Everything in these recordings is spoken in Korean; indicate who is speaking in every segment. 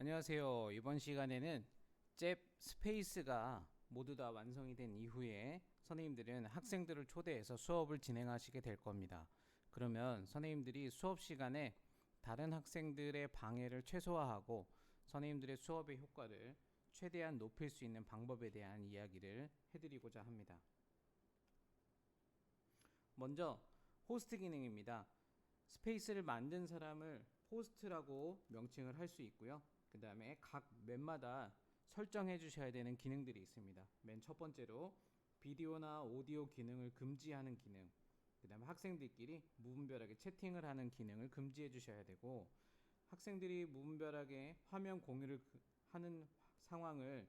Speaker 1: 안녕하세요. 이번 시간에는 잽 스페이스가 모두 다 완성이 된 이후에 선생님들은 학생들을 초대해서 수업을 진행하시게 될 겁니다. 그러면 선생님들이 수업 시간에 다른 학생들의 방해를 최소화하고 선생님들의 수업의 효과를 최대한 높일 수 있는 방법에 대한 이야기를 해드리고자 합니다. 먼저 호스트 기능입니다. 스페이스를 만든 사람을 호스트라고 명칭을 할 수 있고요. 그 다음에 각 맵마다 설정해 주셔야 되는 기능들이 있습니다. 맨 첫 번째로 비디오나 오디오 기능을 금지하는 기능, 그 다음에 학생들끼리 무분별하게 채팅을 하는 기능을 금지해 주셔야 되고, 학생들이 무분별하게 화면 공유를 하는 상황을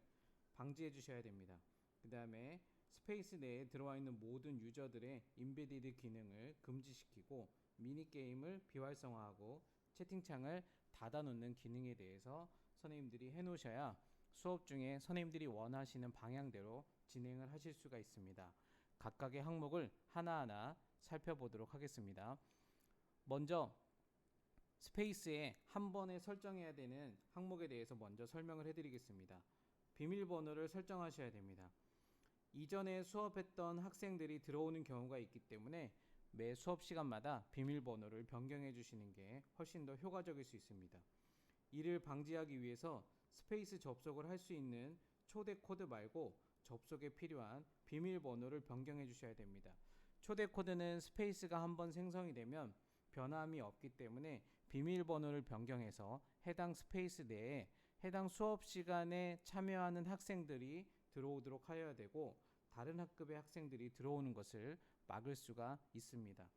Speaker 1: 방지해 주셔야 됩니다. 그 다음에 스페이스 내에 들어와 있는 모든 유저들의 인베디드 기능을 금지시키고, 미니게임을 비활성화하고 채팅창을 닫아놓는 기능에 대해서 선생님들이 해놓으셔야 수업 중에 선생님들이 원하시는 방향대로 진행을 하실 수가 있습니다. 각각의 항목을 하나하나 살펴보도록 하겠습니다. 먼저 스페이스에 한 번에 설정해야 되는 항목에 대해서 먼저 설명을 해드리겠습니다. 비밀번호를 설정하셔야 됩니다. 이전에 수업했던 학생들이 들어오는 경우가 있기 때문에 매 수업 시간마다 비밀번호를 변경해 주시는 게 훨씬 더 효과적일 수 있습니다. 이를 방지하기 위해서 스페이스 접속을 할 수 있는 초대 코드 말고 접속에 필요한 비밀번호를 변경해 주셔야 됩니다. 초대 코드는 스페이스가 한번 생성이 되면 변함이 없기 때문에 비밀번호를 변경해서 해당 스페이스 내에 해당 수업 시간에 참여하는 학생들이 들어오도록 하여야 되고, 다른 학급의 학생들이 들어오는 것을 막을 수가 있습니다.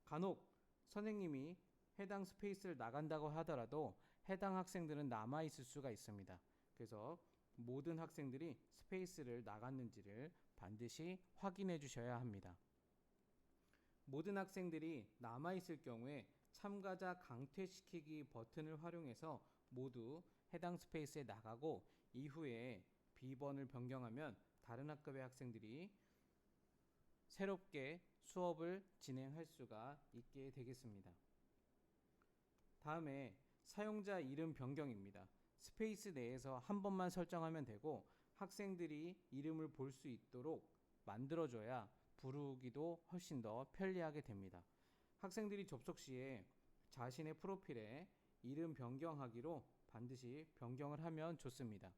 Speaker 1: 간혹 선생님이 해당 스페이스를 나간다고 하더라도 해당 학생들은 남아 있을 수가 있습니다. 그래서 모든 학생들이 스페이스를 나갔는지를 반드시 확인해 주셔야 합니다. 모든 학생들이 남아 있을 경우에 참가자 강퇴시키기 버튼을 활용해서 모두 해당 스페이스에 나가고, 이후에 B번을 변경하면 다른 학급의 학생들이 새롭게 수업을 진행할 수가 있게 되겠습니다. 다음에 사용자 이름 변경입니다. 스페이스 내에서 한 번만 설정하면 되고, 학생들이 이름을 볼 수 있도록 만들어줘야 부르기도 훨씬 더 편리하게 됩니다. 학생들이 접속 시에 자신의 프로필에 이름 변경하기로 반드시 변경을 하면 좋습니다.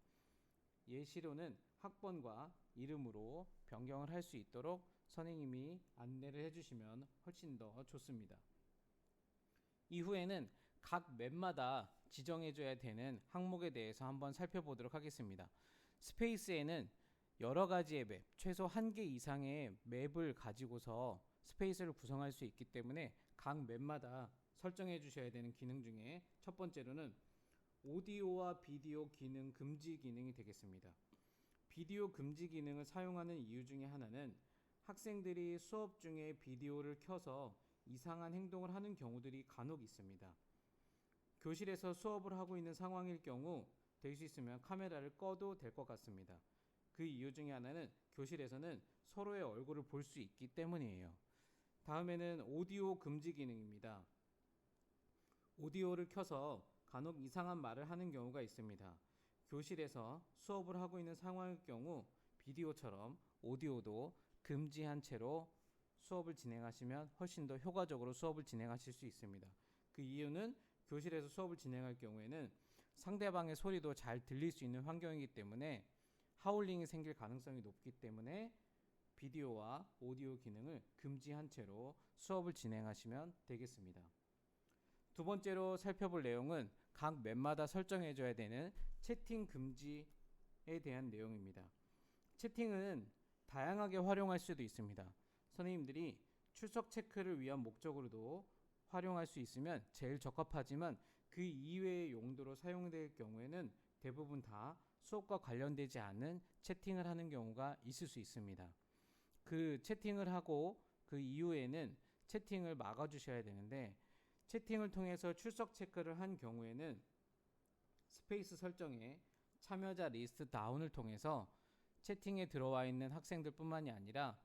Speaker 1: 예시로는 학번과 이름으로 변경을 할 수 있도록 선생님이 안내를 해주시면 훨씬 더 좋습니다. 이후에는 각 맵마다 지정해줘야 되는 항목에 대해서 한번 살펴보도록 하겠습니다. 스페이스에는 여러 가지의 맵, 최소 1개 이상의 맵을 가지고서 스페이스를 구성할 수 있기 때문에 각 맵마다 설정해 주셔야 되는 기능 중에 첫 번째로는 오디오와 비디오 기능 금지 기능이 되겠습니다. 비디오 금지 기능을 사용하는 이유 중에 하나는 학생들이 수업 중에 비디오를 켜서 이상한 행동을 하는 경우들이 간혹 있습니다. 교실에서 수업을 하고 있는 상황일 경우 될 수 있으면 카메라를 꺼도 될 것 같습니다. 그 이유 중에 하나는 교실에서는 서로의 얼굴을 볼 수 있기 때문이에요. 다음에는 오디오 금지 기능입니다. 오디오를 켜서 간혹 이상한 말을 하는 경우가 있습니다. 교실에서 수업을 하고 있는 상황일 경우 비디오처럼 오디오도 금지한 채로 수업을 진행하시면 훨씬 더 효과적으로 수업을 진행하실 수 있습니다. 그 이유는 교실에서 수업을 진행할 경우에는 상대방의 소리도 잘 들릴 수 있는 환경이기 때문에 하울링이 생길 가능성이 높기 때문에 비디오와 오디오 기능을 금지한 채로 수업을 진행하시면 되겠습니다. 두 번째로 살펴볼 내용은 각 맵마다 설정해줘야 되는 채팅 금지에 대한 내용입니다. 채팅은 다양하게 활용할 수도 있습니다. 선생님들이 출석 체크를 위한 목적으로도 활용할 수 있으면 제일 적합하지만, 그 이외의 용도로 사용될 경우에는 대부분 다 수업과 관련되지 않은 채팅을 하는 경우가 있을 수 있습니다. 그 채팅을 하고 그 이후에는 채팅을 막아주셔야 되는데, 채팅을 통해서 출석 체크를 한 경우에는 스페이스 설정에 참여자 리스트 다운을 통해서 채팅에 들어와 있는 학생들 뿐만이 아니라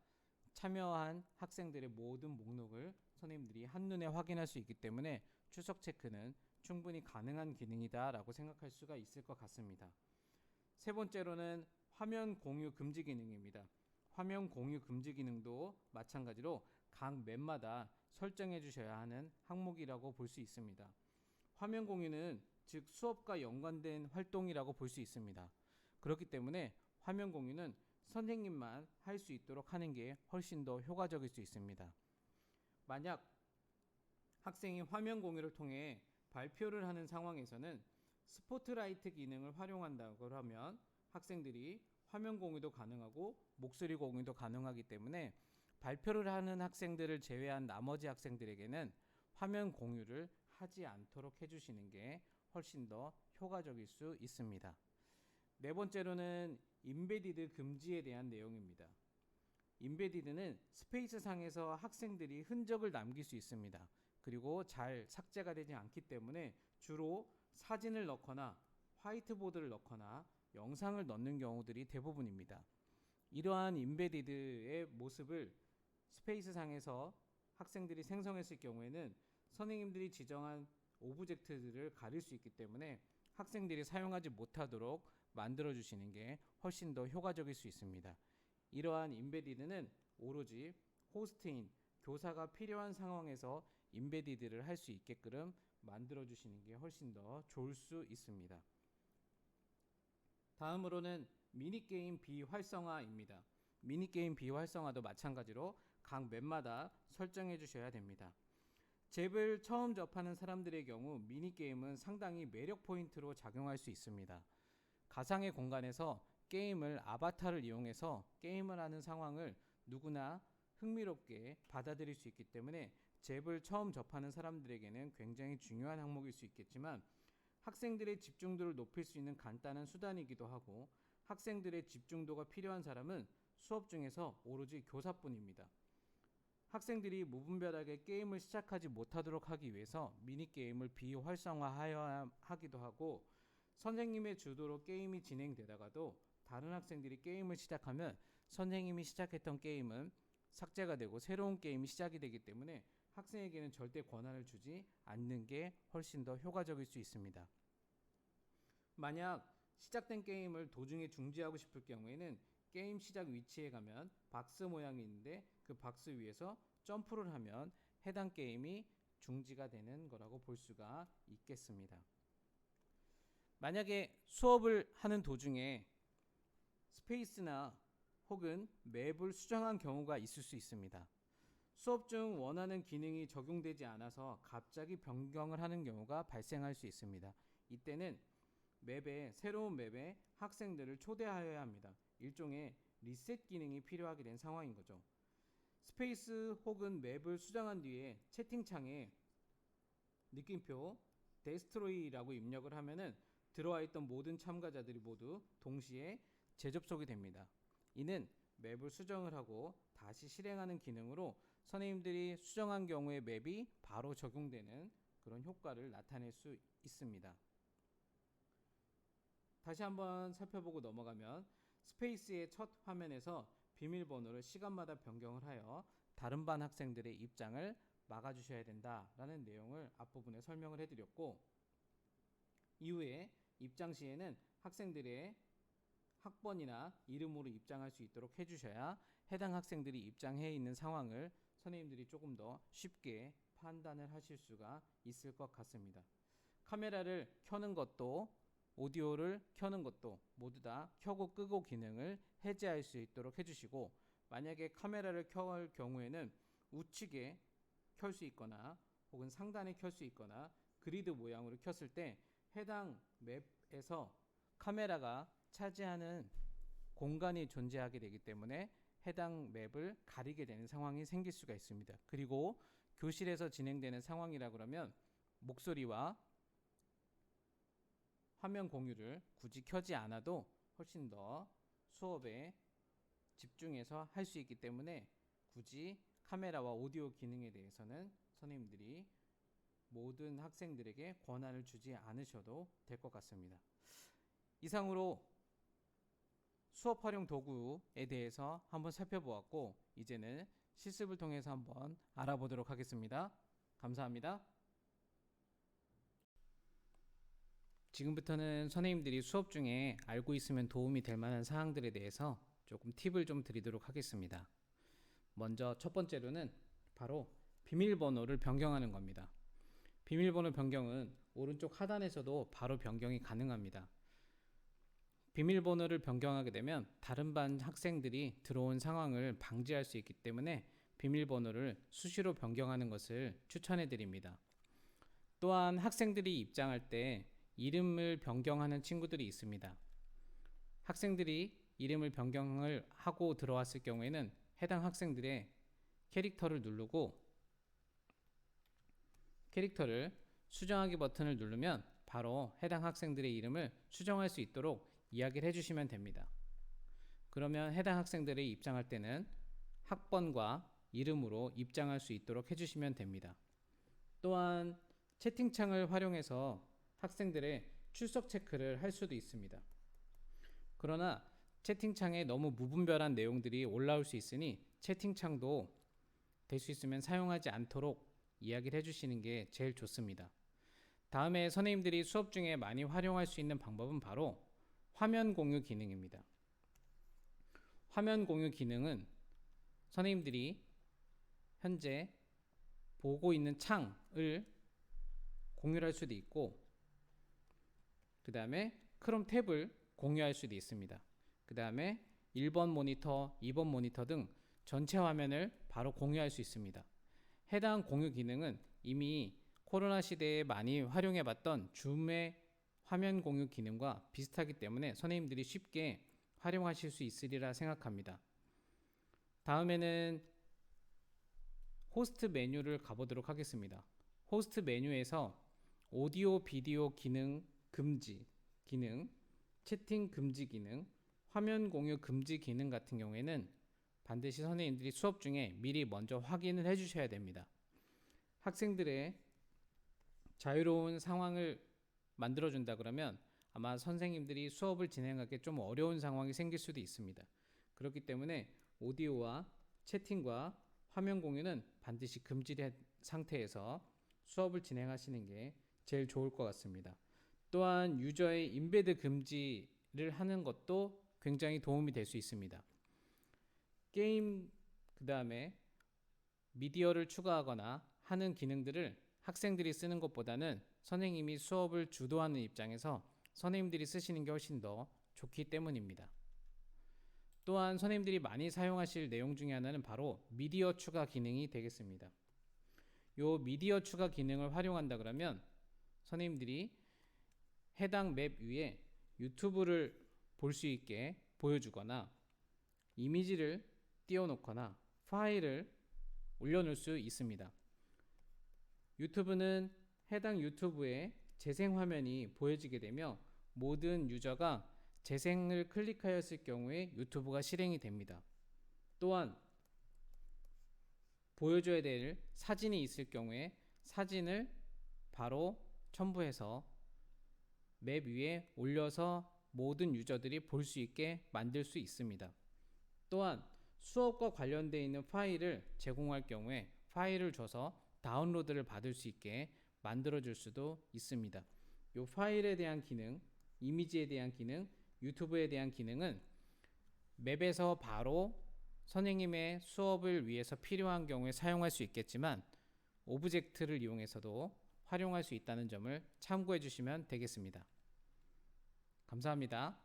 Speaker 1: 참여한 학생들의 모든 목록을 선생님들이 한눈에 확인할 수 있기 때문에 출석 체크는 충분히 가능한 기능이다라고 생각할 수가 있을 것 같습니다. 세 번째로는 화면 공유 금지 기능입니다. 화면 공유 금지 기능도 마찬가지로 각 맵마다 설정해 주셔야 하는 항목이라고 볼 수 있습니다. 화면 공유는 즉 수업과 연관된 활동이라고 볼 수 있습니다. 그렇기 때문에 화면 공유는 선생님만 할 수 있도록 하는 게 훨씬 더 효과적일 수 있습니다. 만약 학생이 화면 공유를 통해 발표를 하는 상황에서는 스포트라이트 기능을 활용한다고 하면 학생들이 화면 공유도 가능하고 목소리 공유도 가능하기 때문에 발표를 하는 학생들을 제외한 나머지 학생들에게는 화면 공유를 하지 않도록 해주시는 게 훨씬 더 효과적일 수 있습니다. 네 번째로는 임베디드 금지에 대한 내용입니다. 임베디드는 스페이스 상에서 학생들이 흔적을 남길 수 있습니다. 그리고 잘 삭제가 되지 않기 때문에 주로 사진을 넣거나 화이트보드를 넣거나 영상을 넣는 경우들이 대부분입니다. 이러한 임베디드의 모습을 스페이스 상에서 학생들이 생성했을 경우에는 선생님들이 지정한 오브젝트들을 가릴 수 있기 때문에 학생들이 사용하지 못하도록 만들어 주시는 게 훨씬 더 효과적일 수 있습니다. 이러한 임베디드는 오로지 호스트인 교사가 필요한 상황에서 임베디드를 할 수 있게끔 만들어 주시는 게 훨씬 더 좋을 수 있습니다. 다음으로는 미니게임 비활성화입니다. 미니게임 비활성화도 마찬가지로 각 맵마다 설정해 주셔야 됩니다. 잽을 처음 접하는 사람들의 경우 미니게임은 상당히 매력 포인트로 작용할 수 있습니다. 가상의 공간에서 게임을 아바타를 이용해서 게임을 하는 상황을 누구나 흥미롭게 받아들일 수 있기 때문에 잽을 처음 접하는 사람들에게는 굉장히 중요한 항목일 수 있겠지만 학생들의 집중도를 높일 수 있는 간단한 수단이기도 하고 학생들의 집중도가 필요한 사람은 수업 중에서 오로지 교사뿐입니다. 학생들이 무분별하게 게임을 시작하지 못하도록 하기 위해서 미니게임을 비활성화하여야 하기도 하고 선생님의 주도로 게임이 진행되다가도 다른 학생들이 게임을 시작하면 선생님이 시작했던 게임은 삭제가 되고 새로운 게임이 시작이 되기 때문에 학생에게는 절대 권한을 주지 않는 게 훨씬 더 효과적일 수 있습니다. 만약 시작된 게임을 도중에 중지하고 싶을 경우에는 게임 시작 위치에 가면 박스 모양이 있는데 그 박스 위에서 점프를 하면 해당 게임이 중지가 되는 거라고 볼 수가 있겠습니다. 만약에 수업을 하는 도중에 스페이스나 혹은 맵을 수정한 경우가 있을 수 있습니다. 수업 중 원하는 기능이 적용되지 않아서 갑자기 변경을 하는 경우가 발생할 수 있습니다. 이때는 새로운 맵에 학생들을 초대하여야 합니다. 일종의 리셋 기능이 필요하게 된 상황인 거죠. 스페이스 혹은 맵을 수정한 뒤에 채팅창에 느낌표 데스트로이라고 입력을 하면은 들어와 있던 모든 참가자들이 모두 동시에 재접속이 됩니다. 이는 맵을 수정을 하고 다시 실행하는 기능으로 선생님들이 수정한 경우에 맵이 바로 적용되는 그런 효과를 나타낼 수 있습니다. 다시 한번 살펴보고 넘어가면 스페이스의 첫 화면에서 비밀번호를 시간마다 변경을 하여 다른 반 학생들의 입장을 막아주셔야 된다라는 내용을 앞부분에 설명을 해드렸고 이후에 입장 시에는 학생들의 학번이나 이름으로 입장할 수 있도록 해주셔야 해당 학생들이 입장해 있는 상황을 선생님들이 조금 더 쉽게 판단을 하실 수가 있을 것 같습니다. 카메라를 켜는 것도 오디오를 켜는 것도 모두 다 켜고 끄고 기능을 해제할 수 있도록 해주시고 만약에 카메라를 켤 경우에는 우측에 켤 수 있거나 혹은 상단에 켤 수 있거나 그리드 모양으로 켰을 때 해당 맵에서 카메라가 차지하는 공간이 존재하게 되기 때문에 해당 맵을 가리게 되는 상황이 생길 수가 있습니다. 그리고 교실에서 진행되는 상황이라 그러면 목소리와 화면 공유를 굳이 켜지 않아도 훨씬 더 수업에 집중해서 할 수 있기 때문에 굳이 카메라와 오디오 기능에 대해서는 선생님들이 모든 학생들에게 권한을 주지 않으셔도 될 것 같습니다. 이상으로 수업 활용 도구에 대해서 한번 살펴보았고 이제는 실습을 통해서 한번 알아보도록 하겠습니다. 감사합니다. 지금부터는 선생님들이 수업 중에 알고 있으면 도움이 될 만한 사항들에 대해서 조금 팁을 좀 드리도록 하겠습니다. 먼저 첫 번째로는 바로 비밀번호를 변경하는 겁니다. 비밀번호 변경은 오른쪽 하단에서도 바로 변경이 가능합니다. 비밀번호를 변경하게 되면 다른 반 학생들이 들어온 상황을 방지할 수 있기 때문에 비밀번호를 수시로 변경하는 것을 추천해 드립니다. 또한 학생들이 입장할 때 이름을 변경하는 친구들이 있습니다. 학생들이 이름을 변경을 하고 들어왔을 경우에는 해당 학생들의 캐릭터를 누르고 캐릭터를 수정하기 버튼을 누르면 바로 해당 학생들의 이름을 수정할 수 있도록 이야기를 해주시면 됩니다. 그러면 해당 학생들이 입장할 때는 학번과 이름으로 입장할 수 있도록 해주시면 됩니다. 또한 채팅창을 활용해서 학생들의 출석 체크를 할 수도 있습니다. 그러나 채팅창에 너무 무분별한 내용들이 올라올 수 있으니 채팅창도 될 수 있으면 사용하지 않도록 이야기를 해주시는 게 제일 좋습니다. 다음에 선생님들이 수업 중에 많이 활용할 수 있는 방법은 바로 화면 공유 기능입니다. 화면 공유 기능은 선생님들이 현재 보고 있는 창을 공유할 수도 있고, 그 다음에 크롬 탭을 공유할 수도 있습니다. 그 다음에 1번 모니터, 2번 모니터 등 전체 화면을 바로 공유할 수 있습니다. 해당 공유 기능은 이미 코로나 시대에 많이 활용해봤던 줌의 화면 공유 기능과 비슷하기 때문에 선생님들이 쉽게 활용하실 수 있으리라 생각합니다. 다음에는 호스트 메뉴를 가보도록 하겠습니다. 호스트 메뉴에서 오디오 비디오 기능 금지 기능, 채팅 금지 기능, 화면 공유 금지 기능 같은 경우에는 반드시 선생님들이 수업 중에 미리 먼저 확인을 해주셔야 됩니다. 학생들의 자유로운 상황을 만들어준다 그러면 아마 선생님들이 수업을 진행하기 좀 어려운 상황이 생길 수도 있습니다. 그렇기 때문에 오디오와 채팅과 화면 공유는 반드시 금지된 상태에서 수업을 진행하시는 게 제일 좋을 것 같습니다. 또한 유저의 인베드 금지를 하는 것도 굉장히 도움이 될 수 있습니다. 게임 그 다음에 미디어를 추가하거나 하는 기능들을 학생들이 쓰는 것보다는 선생님이 수업을 주도하는 입장에서 선생님들이 쓰시는 게 훨씬 더 좋기 때문입니다. 또한 선생님들이 많이 사용하실 내용 중에 하나는 바로 미디어 추가 기능이 되겠습니다. 요 미디어 추가 기능을 활용한다 그러면 선생님들이 해당 맵 위에 유튜브를 볼 수 있게 보여주거나 이미지를 띄워놓거나 파일을 올려놓을 수 있습니다. 유튜브는 해당 유튜브의 재생 화면이 보여지게 되며 모든 유저가 재생을 클릭하였을 경우에 유튜브가 실행이 됩니다. 또한 보여줘야 될 사진이 있을 경우에 사진을 바로 첨부해서 맵 위에 올려서 모든 유저들이 볼 수 있게 만들 수 있습니다. 또한 수업과 관련되어 있는 파일을 제공할 경우에 파일을 줘서 다운로드를 받을 수 있게 만들어 줄 수도 있습니다. 이 파일에 대한 기능, 이미지에 대한 기능, 유튜브에 대한 기능은 맵에서 바로 선생님의 수업을 위해서 필요한 경우에 사용할 수 있겠지만 오브젝트를 이용해서도 활용할 수 있다는 점을 참고해 주시면 되겠습니다. 감사합니다.